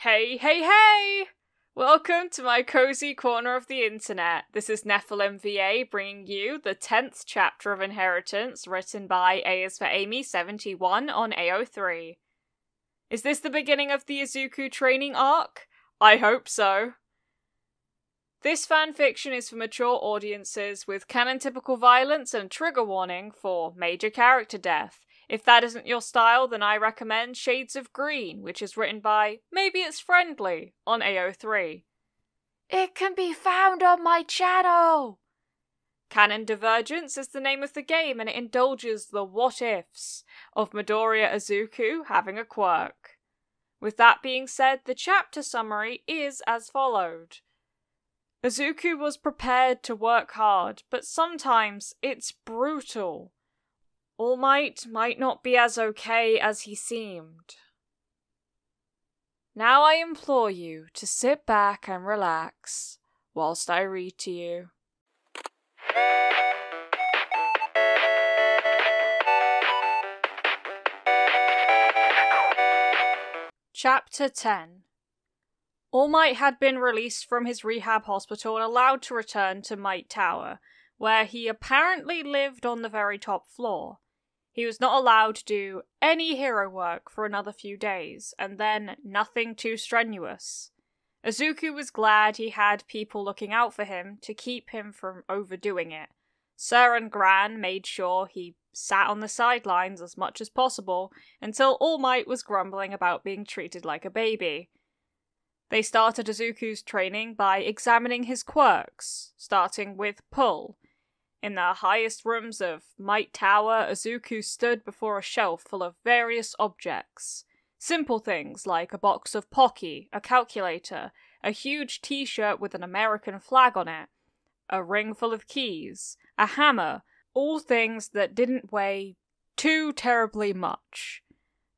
Hey, hey, hey! Welcome to my cozy corner of the internet. This is Nephilim VA bringing you the 10th chapter of Inheritance, written by A is for Amy 71 on AO3. Is this the beginning of the Izuku training arc? I hope so. This fanfiction is for mature audiences with canon-typical violence and trigger warning for major character death. If that isn't your style, then I recommend Shades of Green, which is written by Maybe It's Friendly on AO3. It can be found on my channel! Canon Divergence is the name of the game, and it indulges the what-ifs of Midoriya Izuku having a quirk. With that being said, the chapter summary is as followed. Izuku was prepared to work hard, but sometimes it's brutal. All Might not be as okay as he seemed. Now I implore you to sit back and relax whilst I read to you. Chapter 10. All Might had been released from his rehab hospital and allowed to return to Might Tower, where he apparently lived on the very top floor. He was not allowed to do any hero work for another few days, and then nothing too strenuous. Izuku was glad he had people looking out for him to keep him from overdoing it. Sir and Gran made sure he sat on the sidelines as much as possible until All Might was grumbling about being treated like a baby. They started Izuku's training by examining his quirks, starting with pull. In the highest rooms of Might Tower, Izuku stood before a shelf full of various objects. Simple things like a box of Pocky, a calculator, a huge t-shirt with an American flag on it, a ring full of keys, a hammer, all things that didn't weigh too terribly much.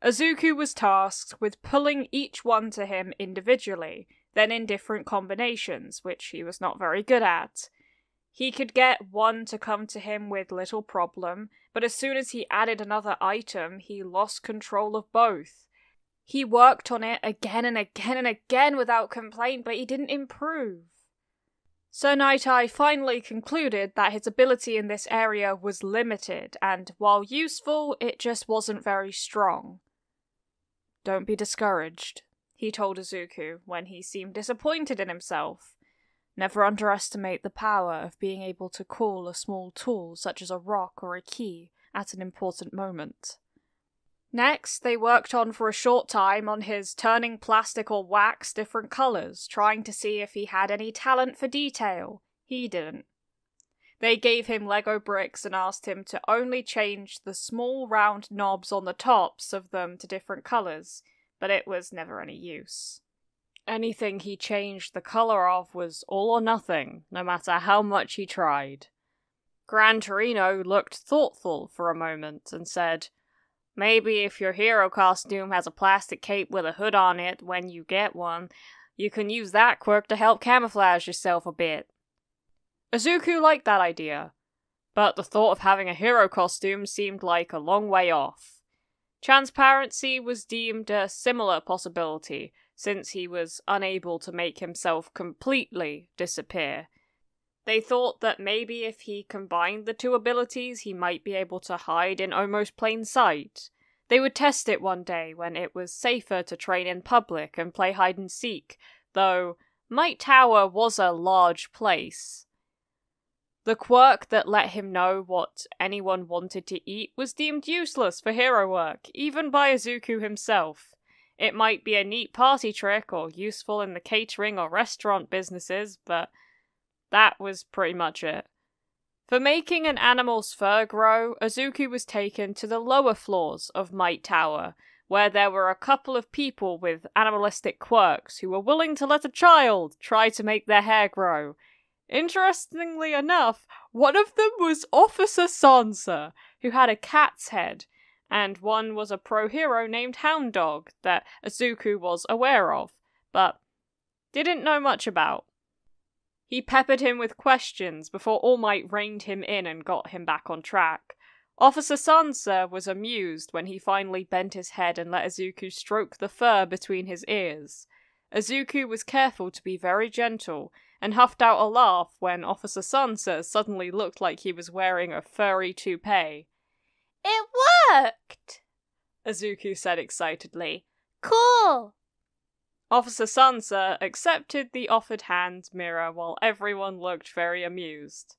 Izuku was tasked with pulling each one to him individually, then in different combinations, which he was not very good at. He could get one to come to him with little problem, but as soon as he added another item, he lost control of both. He worked on it again and again and again without complaint, but he didn't improve. Sir Night-Eye finally concluded that his ability in this area was limited, and while useful, it just wasn't very strong. "Don't be discouraged," he told Izuku when he seemed disappointed in himself. "Never underestimate the power of being able to call a small tool such as a rock or a key at an important moment." Next, they worked on for a short time on his turning plastic or wax different colours, trying to see if he had any talent for detail. He didn't. They gave him Lego bricks and asked him to only change the small round knobs on the tops of them to different colours, but it was never any use. Anything he changed the colour of was all or nothing, no matter how much he tried. Gran Torino looked thoughtful for a moment and said, "Maybe if your hero costume has a plastic cape with a hood on it when you get one, you can use that quirk to help camouflage yourself a bit." Izuku liked that idea, but the thought of having a hero costume seemed like a long way off. Transparency was deemed a similar possibility, since he was unable to make himself completely disappear. They thought that maybe if he combined the two abilities, he might be able to hide in almost plain sight. They would test it one day when it was safer to train in public and play hide-and-seek, though Might Tower was a large place. The quirk that let him know what anyone wanted to eat was deemed useless for hero work, even by Izuku himself. It might be a neat party trick or useful in the catering or restaurant businesses, but that was pretty much it. For making an animal's fur grow, Izuku was taken to the lower floors of Might Tower, where there were a couple of people with animalistic quirks who were willing to let a child try to make their hair grow. Interestingly enough, one of them was Officer Sansa, who had a cat's head, and one was a pro-hero named Hound Dog that Izuku was aware of, but didn't know much about. He peppered him with questions before All Might reined him in and got him back on track. Officer Sansa was amused when he finally bent his head and let Izuku stroke the fur between his ears. Izuku was careful to be very gentle, and huffed out a laugh when Officer Sansa suddenly looked like he was wearing a furry toupee. "It worked!" Izuku said excitedly. "Cool!" Officer Sansa accepted the offered hand mirror while everyone looked very amused.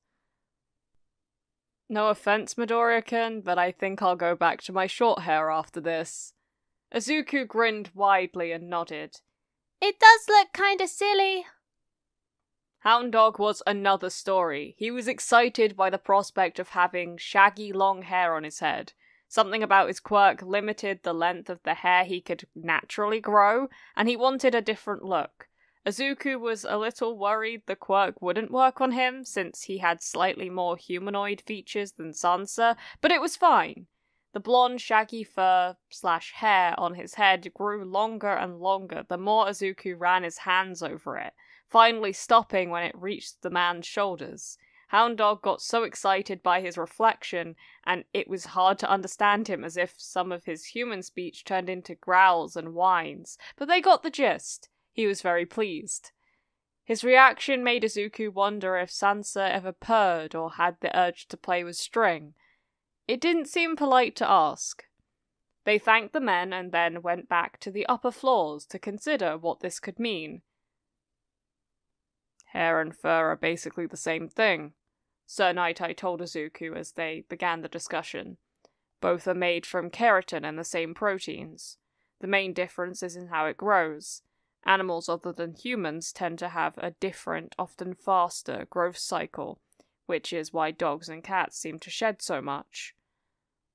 No offense, Midoriya-kun, but I think I'll go back to my short hair after this. Izuku grinned widely and nodded. "It does look kinda silly." Hound Dog was another story. He was excited by the prospect of having shaggy long hair on his head. Something about his quirk limited the length of the hair he could naturally grow, and he wanted a different look. Izuku was a little worried the quirk wouldn't work on him, since he had slightly more humanoid features than Sansa, but it was fine. The blonde, shaggy fur/hair on his head grew longer and longer the more Izuku ran his hands over it, finally stopping when it reached the man's shoulders. Hound Dog got so excited by his reflection, and it was hard to understand him, as if some of his human speech turned into growls and whines, but they got the gist. He was very pleased. His reaction made Izuku wonder if Sansa ever purred or had the urge to play with string. It didn't seem polite to ask. They thanked the men and then went back to the upper floors to consider what this could mean. Hair and fur are basically the same thing, Sir Nightai told Izuku as they began the discussion. Both are made from keratin and the same proteins. The main difference is in how it grows. Animals other than humans tend to have a different, often faster, growth cycle, which is why dogs and cats seem to shed so much.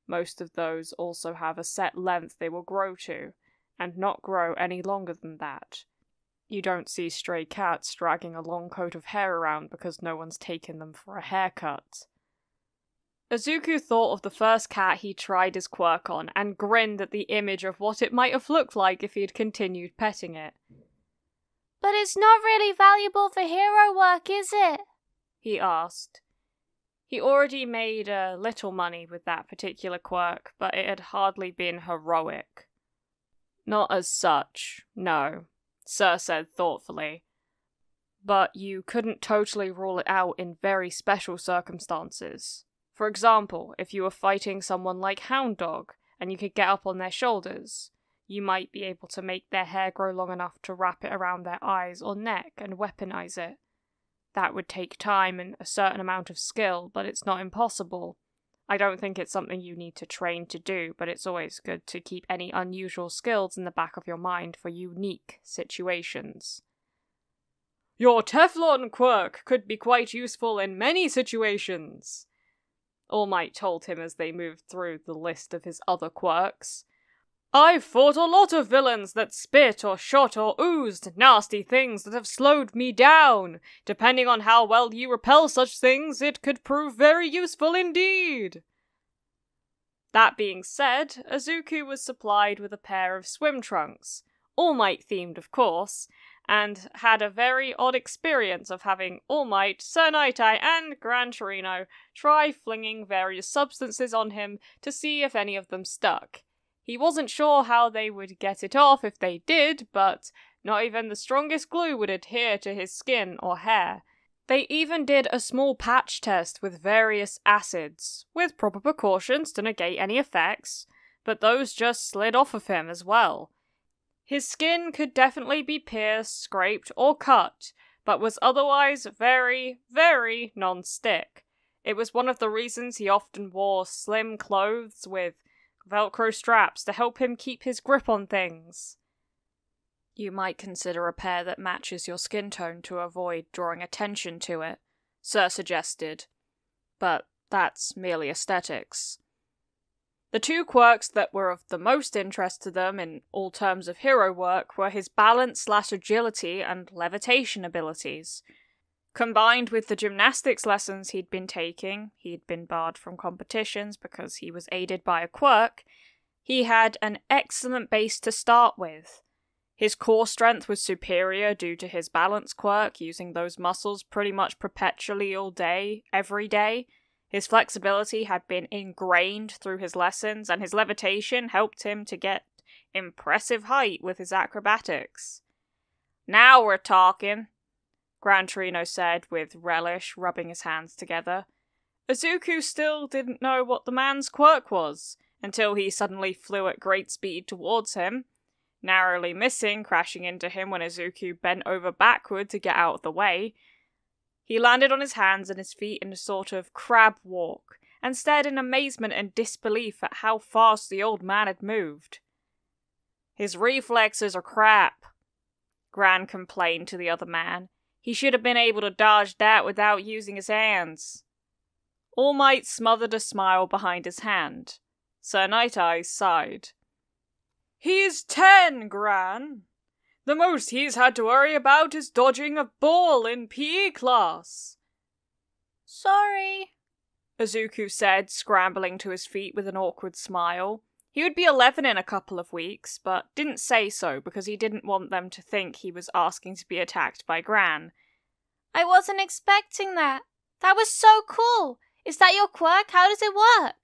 Most of those also have a set length they will grow to, and not grow any longer than that. You don't see stray cats dragging a long coat of hair around because no one's taken them for a haircut. Izuku thought of the first cat he tried his quirk on, and grinned at the image of what it might have looked like if he had continued petting it. "But it's not really valuable for hero work, is it?" he asked. He already made a little money with that particular quirk, but it had hardly been heroic. Not as such, no, Sir said thoughtfully. But you couldn't totally rule it out in very special circumstances. For example, if you were fighting someone like Hound Dog, and you could get up on their shoulders, you might be able to make their hair grow long enough to wrap it around their eyes or neck and weaponize it. That would take time and a certain amount of skill, but it's not impossible. I don't think it's something you need to train to do, but it's always good to keep any unusual skills in the back of your mind for unique situations. Your Teflon quirk could be quite useful in many situations, All Might told him as they moved through the list of his other quirks. I've fought a lot of villains that spit or shot or oozed nasty things that have slowed me down. Depending on how well you repel such things, it could prove very useful indeed. That being said, Izuku was supplied with a pair of swim trunks, All Might themed of course, and had a very odd experience of having All Might, Sir Nightai, and Gran Torino try flinging various substances on him to see if any of them stuck. He wasn't sure how they would get it off if they did, but not even the strongest glue would adhere to his skin or hair. They even did a small patch test with various acids, with proper precautions to negate any effects, but those just slid off of him as well. His skin could definitely be pierced, scraped, or cut, but was otherwise very, very non-stick. It was one of the reasons he often wore slim clothes with Velcro straps to help him keep his grip on things. You might consider a pair that matches your skin tone to avoid drawing attention to it, Sir suggested. But that's merely aesthetics. The two quirks that were of the most interest to them in all terms of hero work were his balance/agility and levitation abilities. Combined with the gymnastics lessons he'd been taking, he'd been barred from competitions because he was aided by a quirk, he had an excellent base to start with. His core strength was superior due to his balance quirk, using those muscles pretty much perpetually all day, every day. His flexibility had been ingrained through his lessons, and his levitation helped him to get impressive height with his acrobatics. Now we're talking, Gran Torino said with relish, rubbing his hands together. Izuku still didn't know what the man's quirk was, until he suddenly flew at great speed towards him, narrowly missing, crashing into him when Izuku bent over backward to get out of the way. He landed on his hands and his feet in a sort of crab walk, and stared in amazement and disbelief at how fast the old man had moved. His reflexes are crap, Gran complained to the other man. He should have been able to dodge that without using his hands. All Might smothered a smile behind his hand. Sir Night-Eyes sighed. He's 10, Gran. The most he's had to worry about is dodging a ball in PE class. Sorry, Izuku said, scrambling to his feet with an awkward smile. He would be 11 in a couple of weeks, but didn't say so because he didn't want them to think he was asking to be attacked by Gran. I wasn't expecting that. That was so cool. Is that your quirk? How does it work?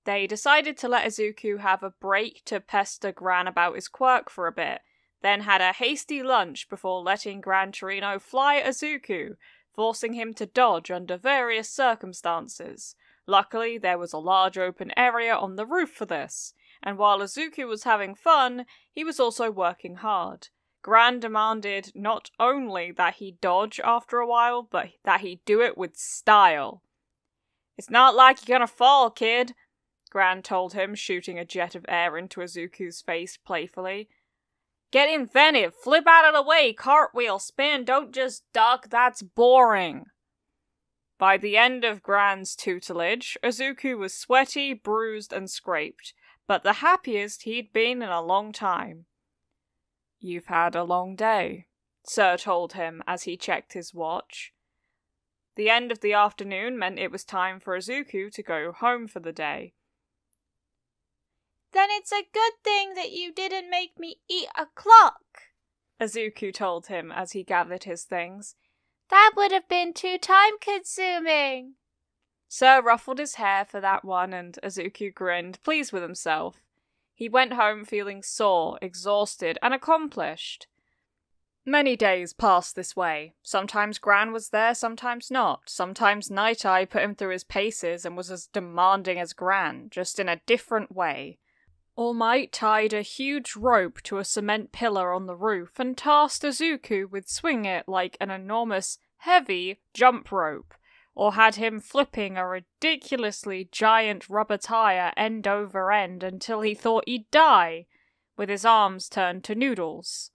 They decided to let Izuku have a break to pester Gran about his quirk for a bit, then had a hasty lunch before letting Gran Torino fly at Izuku, forcing him to dodge under various circumstances. Luckily, there was a large open area on the roof for this, and while Izuku was having fun, he was also working hard. Gran demanded not only that he dodge after a while, but that he do it with style. It's not like you're gonna fall, kid, Gran told him, shooting a jet of air into Izuku's face playfully. Get inventive, flip out of the way, cartwheel, spin, don't just duck, that's boring. By the end of Gran's tutelage, Izuku was sweaty, bruised, and scraped, but the happiest he'd been in a long time. You've had a long day, Sir told him as he checked his watch. The end of the afternoon meant it was time for Izuku to go home for the day. Then it's a good thing that you didn't make me eat a clock, Izuku told him as he gathered his things. That would have been too time-consuming. Sir ruffled his hair for that one, and Izuku grinned, pleased with himself. He went home feeling sore, exhausted, and accomplished. Many days passed this way. Sometimes Gran was there, sometimes not. Sometimes Night-Eye put him through his paces and was as demanding as Gran, just in a different way. All Might tied a huge rope to a cement pillar on the roof and tasked Izuku with swinging it like an enormous, heavy jump rope, or had him flipping a ridiculously giant rubber tire end over end until he thought he'd die, with his arms turned to noodles.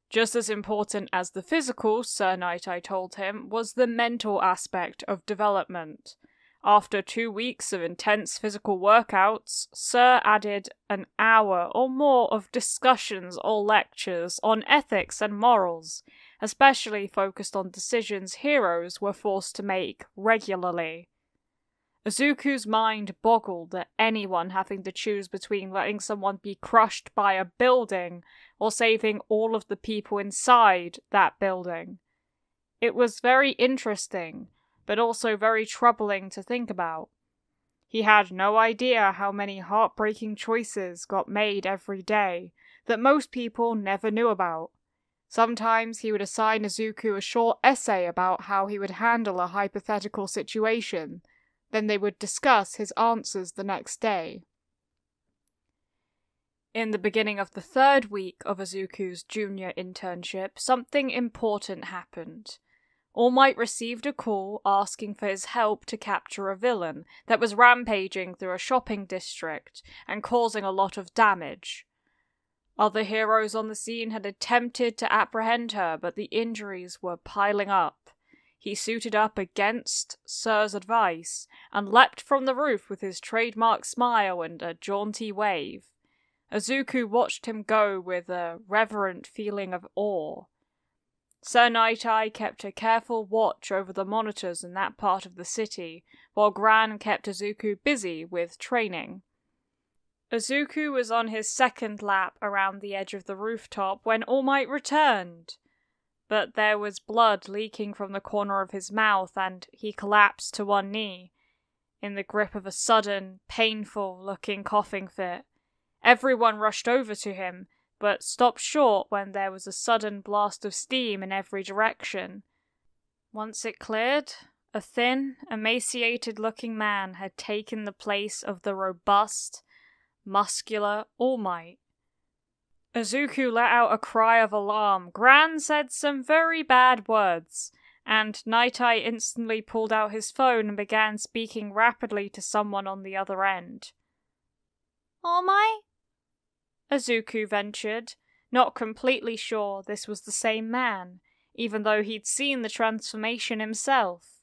Just as important as the physical, Sir Night-Eye told him, was the mental aspect of development. After 2 weeks of intense physical workouts, Sir added an hour or more of discussions or lectures on ethics and morals, especially focused on decisions heroes were forced to make regularly. Izuku's mind boggled at anyone having to choose between letting someone be crushed by a building or saving all of the people inside that building. It was very interesting, but also very troubling to think about. He had no idea how many heartbreaking choices got made every day that most people never knew about. Sometimes he would assign Izuku a short essay about how he would handle a hypothetical situation, then they would discuss his answers the next day. In the beginning of the 3rd week of Izuku's junior internship, something important happened. All Might received a call asking for his help to capture a villain that was rampaging through a shopping district and causing a lot of damage. Other heroes on the scene had attempted to apprehend her, but the injuries were piling up. He suited up against Sir's advice and leapt from the roof with his trademark smile and a jaunty wave. Izuku watched him go with a reverent feeling of awe. Sir Night-Eye kept a careful watch over the monitors in that part of the city, while Gran kept Izuku busy with training. Izuku was on his 2nd lap around the edge of the rooftop when All Might returned, but there was blood leaking from the corner of his mouth and he collapsed to one knee, in the grip of a sudden, painful-looking coughing fit. Everyone rushed over to him, but stopped short when there was a sudden blast of steam in every direction. Once it cleared, a thin, emaciated-looking man had taken the place of the robust, muscular All Might. Izuku let out a cry of alarm. Gran said some very bad words, and Night-Eye instantly pulled out his phone and began speaking rapidly to someone on the other end. All Might? Izuku ventured, not completely sure this was the same man, even though he'd seen the transformation himself.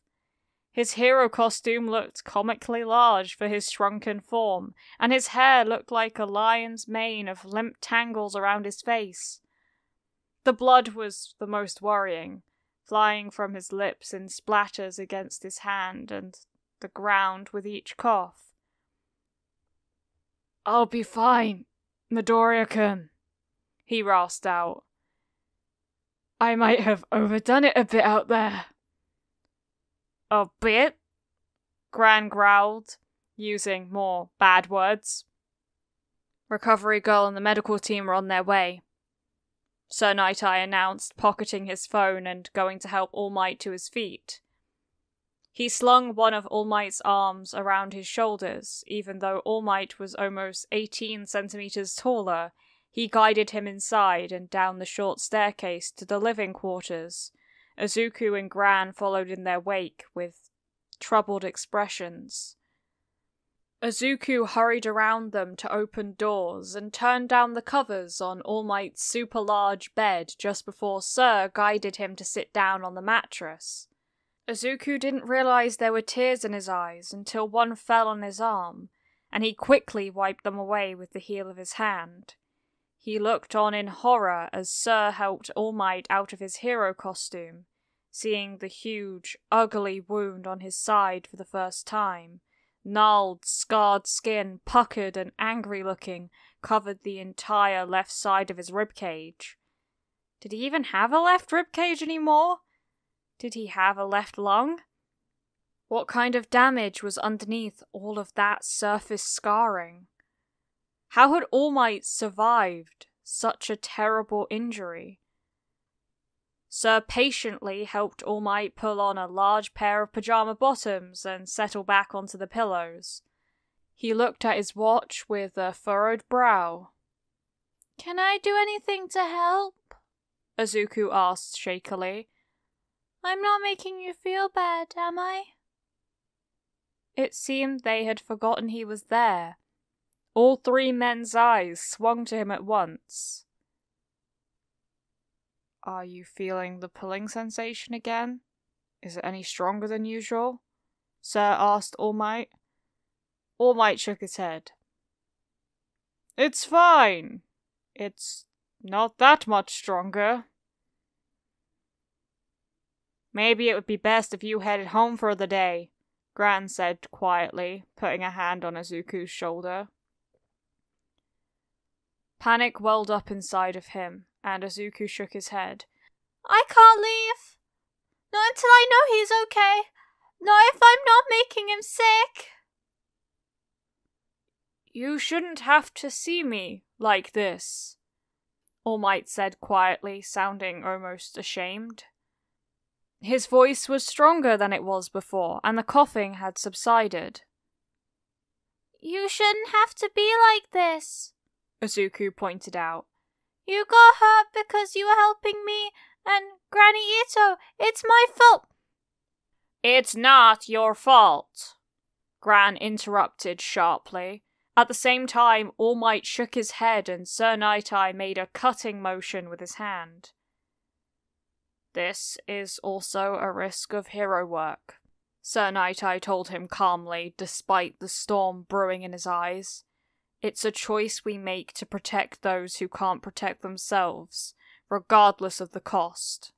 His hero costume looked comically large for his shrunken form, and his hair looked like a lion's mane of limp tangles around his face. The blood was the most worrying, flying from his lips in splatters against his hand and the ground with each cough. "I'll be fine, Midoriya-kun," he rasped out. "I might have overdone it a bit out there." "A bit?" Gran growled, using more bad words. Recovery Girl and the medical team were on their way. Sir Night-Eye announced, pocketing his phone and going to help All Might to his feet. He slung one of All Might's arms around his shoulders. Even though All Might was almost 18 centimeters taller, he guided him inside and down the short staircase to the living quarters. Izuku and Gran followed in their wake with troubled expressions. Izuku hurried around them to open doors and turned down the covers on All Might's super large bed just before Sir guided him to sit down on the mattress. Izuku didn't realize there were tears in his eyes until one fell on his arm, and he quickly wiped them away with the heel of his hand. He looked on in horror as Sir helped All Might out of his hero costume, seeing the huge, ugly wound on his side for the first time. Gnarled, scarred skin, puckered and angry-looking, covered the entire left side of his ribcage. Did he even have a left ribcage anymore? Did he have a left lung? What kind of damage was underneath all of that surface scarring? How had All Might survived such a terrible injury? Sir patiently helped All Might pull on a large pair of pajama bottoms and settle back onto the pillows. He looked at his watch with a furrowed brow. "Can I do anything to help?" Izuku asked shakily. "I'm not making you feel bad, am I?" It seemed they had forgotten he was there. All three men's eyes swung to him at once. "Are you feeling the pulling sensation again? Is it any stronger than usual?" Sir asked All Might. All Might shook his head. "It's fine. It's not that much stronger." "Maybe it would be best if you headed home for the day," Gran said quietly, putting a hand on Izuku's shoulder. Panic welled up inside of him, and Izuku shook his head. "I can't leave. Not until I know he's okay. Not if I'm not making him sick." "You shouldn't have to see me like this," All Might said quietly, sounding almost ashamed. His voice was stronger than it was before, and the coughing had subsided. "You shouldn't have to be like this," Izuku pointed out. "You got hurt because you were helping me and Granny Ito. It's my fault." "It's not your fault," Gran interrupted sharply. At the same time, All Might shook his head and Sir Night-Eye made a cutting motion with his hand. "This is also a risk of hero work," Sir Night-Eye told him calmly, despite the storm brewing in his eyes. "It's a choice we make to protect those who can't protect themselves, regardless of the cost."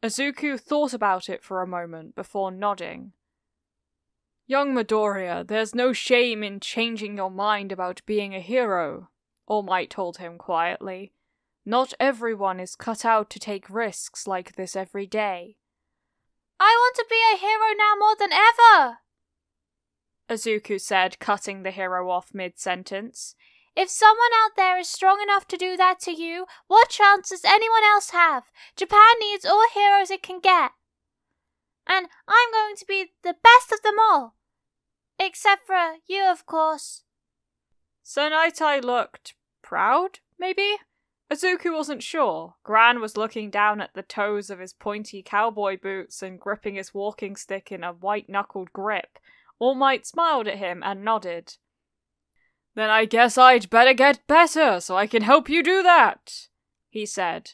Izuku thought about it for a moment before nodding. "Young Midoriya, there's no shame in changing your mind about being a hero," All Might told him quietly. "Not everyone is cut out to take risks like this every day." "I want to be a hero now more than ever," Izuku said, cutting the hero off mid-sentence. If someone out there is strong enough to do that to you, what chance does anyone else have? Japan needs all heroes it can get. And I'm going to be the best of them all. Except for you, of course. Sir Nightai looked proud, maybe? Izuku wasn't sure. Gran was looking down at the toes of his pointy cowboy boots and gripping his walking stick in a white-knuckled grip. All Might smiled at him and nodded. "Then I guess I'd better get better so I can help you do that," he said.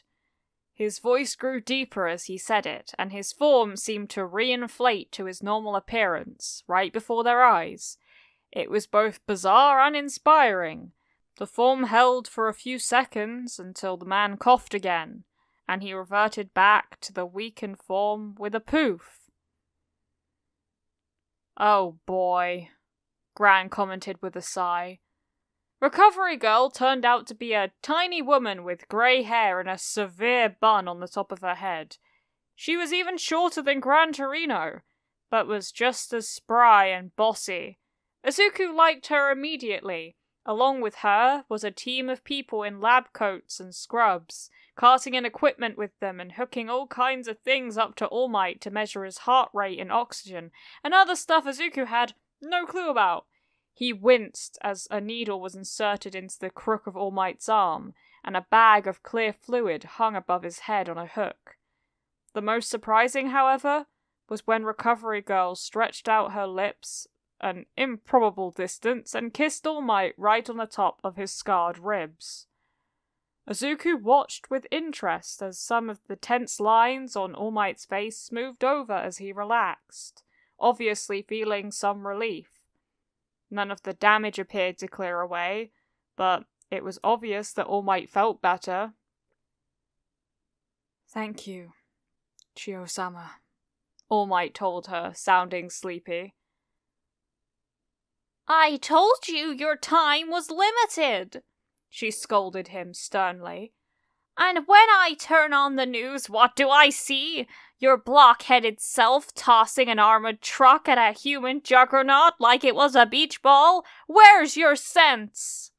His voice grew deeper as he said it, and his form seemed to reinflate to his normal appearance, right before their eyes. It was both bizarre and inspiring. The form held for a few seconds until the man coughed again, and he reverted back to the weakened form with a poof. "Oh boy," Gran commented with a sigh. Recovery Girl turned out to be a tiny woman with grey hair and a severe bun on the top of her head. She was even shorter than Gran Torino, but was just as spry and bossy. Izuku liked her immediately. Along with her was a team of people in lab coats and scrubs, carting in equipment with them and hooking all kinds of things up to All Might to measure his heart rate and oxygen, and other stuff Izuku had no clue about. He winced as a needle was inserted into the crook of All Might's arm, and a bag of clear fluid hung above his head on a hook. The most surprising, however, was when Recovery Girl stretched out her lips an improbable distance and kissed All Might right on the top of his scarred ribs. Izuku watched with interest as some of the tense lines on All Might's face smoothed over as he relaxed, obviously feeling some relief. None of the damage appeared to clear away, but it was obvious that All Might felt better. "Thank you, Chiyo-sama," All Might told her, sounding sleepy. "I told you your time was limited," she scolded him sternly. "And when I turn on the news, what do I see? Your block-headed self tossing an armored truck at a human juggernaut like it was a beach ball? Where's your sense?"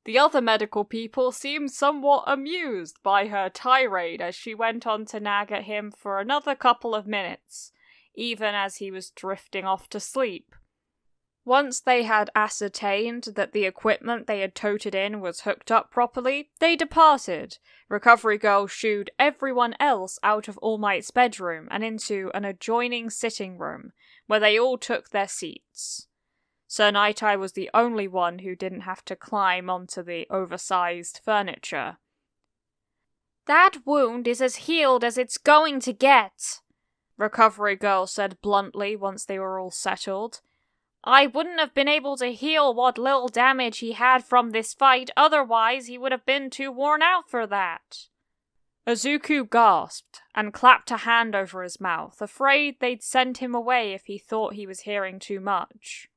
The other medical people seemed somewhat amused by her tirade as she went on to nag at him for another couple of minutes, even as he was drifting off to sleep. Once they had ascertained that the equipment they had toted in was hooked up properly, they departed. Recovery Girl shooed everyone else out of All Might's bedroom and into an adjoining sitting room, where they all took their seats. Sir Nightai was the only one who didn't have to climb onto the oversized furniture. "That wound is as healed as it's going to get," Recovery Girl said bluntly once they were all settled. "I wouldn't have been able to heal what little damage he had from this fight, otherwise he would have been too worn out for that." Izuku gasped and clapped a hand over his mouth, afraid they'd send him away if he thought he was hearing too much.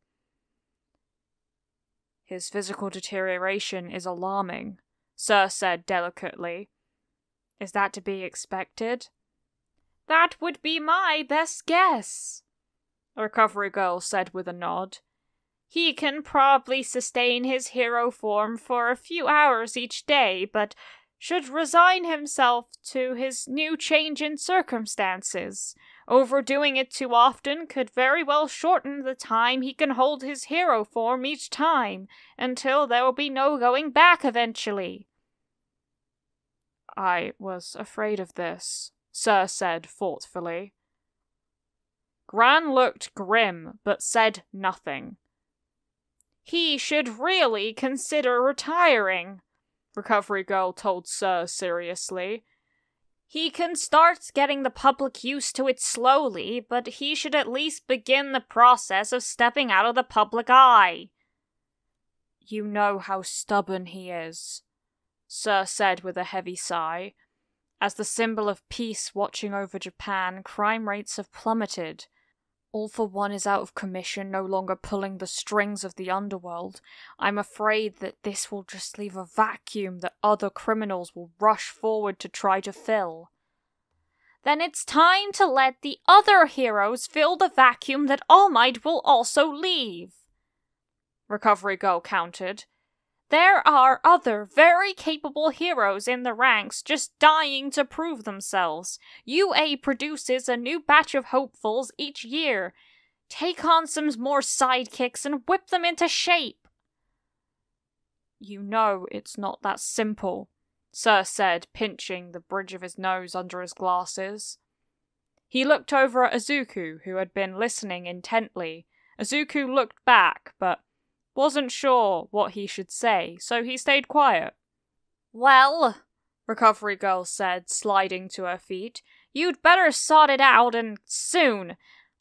"His physical deterioration is alarming," Sir said delicately. "Is that to be expected?" "That would be my best guess," Recovery Girl said with a nod. "He can probably sustain his hero form for a few hours each day, but should resign himself to his new change in circumstances. Overdoing it too often could very well shorten the time he can hold his hero form each time, until there will be no going back eventually." "I was afraid of this," Sir said thoughtfully. Gran looked grim, but said nothing. "He should really consider retiring," Recovery Girl told Sir seriously. "He can start getting the public used to it slowly, but he should at least begin the process of stepping out of the public eye." "You know how stubborn he is," Sir said with a heavy sigh. "As the symbol of peace watching over Japan, crime rates have plummeted. All for One is out of commission, no longer pulling the strings of the underworld. I'm afraid that this will just leave a vacuum that other criminals will rush forward to try to fill." "Then it's time to let the other heroes fill the vacuum that All Might will also leave." Recovery Girl countered. There are other very capable heroes in the ranks just dying to prove themselves. UA produces a new batch of hopefuls each year. Take on some more sidekicks and whip them into shape. You know it's not that simple, Sir said, pinching the bridge of his nose under his glasses. He looked over at Izuku, who had been listening intently. Izuku looked back, but wasn't sure what he should say, so he stayed quiet. Well, Recovery Girl said, sliding to her feet, you'd better sort it out, and soon.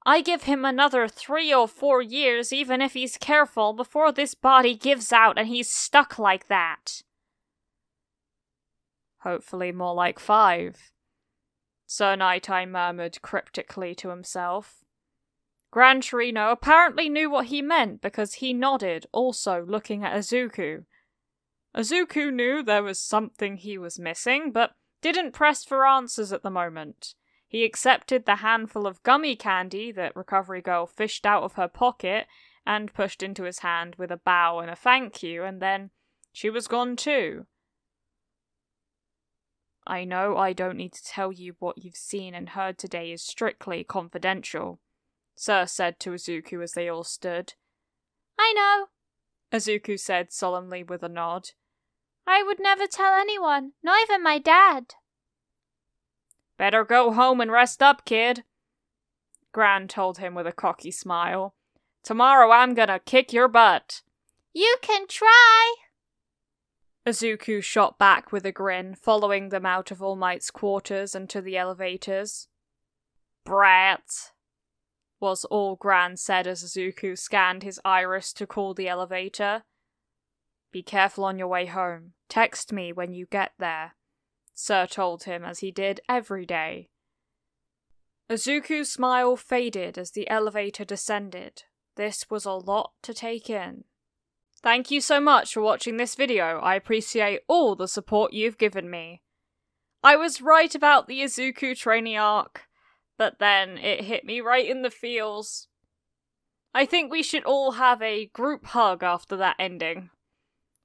I give him another 3 or 4 years, even if he's careful, before this body gives out and he's stuck like that. Hopefully more like 5. Sir Nighttime murmured cryptically to himself. Gran Torino apparently knew what he meant because he nodded, also looking at Izuku. Izuku knew there was something he was missing, but didn't press for answers at the moment. He accepted the handful of gummy candy that Recovery Girl fished out of her pocket and pushed into his hand with a bow and a thank you, and then she was gone too. I know I don't need to tell you what you've seen and heard today is strictly confidential, Sir said to Izuku as they all stood. I know, Izuku said solemnly with a nod. I would never tell anyone, not even my dad. Better go home and rest up, kid, Gran told him with a cocky smile. Tomorrow I'm gonna kick your butt. You can try, Izuku shot back with a grin, following them out of All Might's quarters and to the elevators. Brat, was all Gran said as Izuku scanned his iris to call the elevator. Be careful on your way home. Text me when you get there, Sir told him as he did every day. Izuku's smile faded as the elevator descended. This was a lot to take in. Thank you so much for watching this video. I appreciate all the support you've given me. I was right about the Izuku training arc, but then it hit me right in the feels. I think we should all have a group hug after that ending.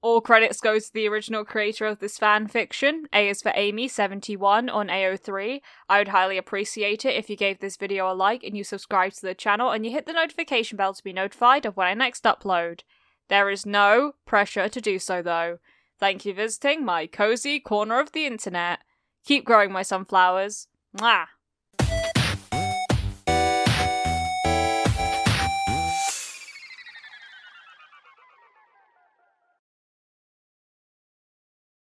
All credits go to the original creator of this fan fiction. A is for Amy71 on AO3. I would highly appreciate it if you gave this video a like and you subscribe to the channel and you hit the notification bell to be notified of when I next upload. There is no pressure to do so though. Thank you for visiting my cozy corner of the internet. Keep growing my sunflowers. Mwah!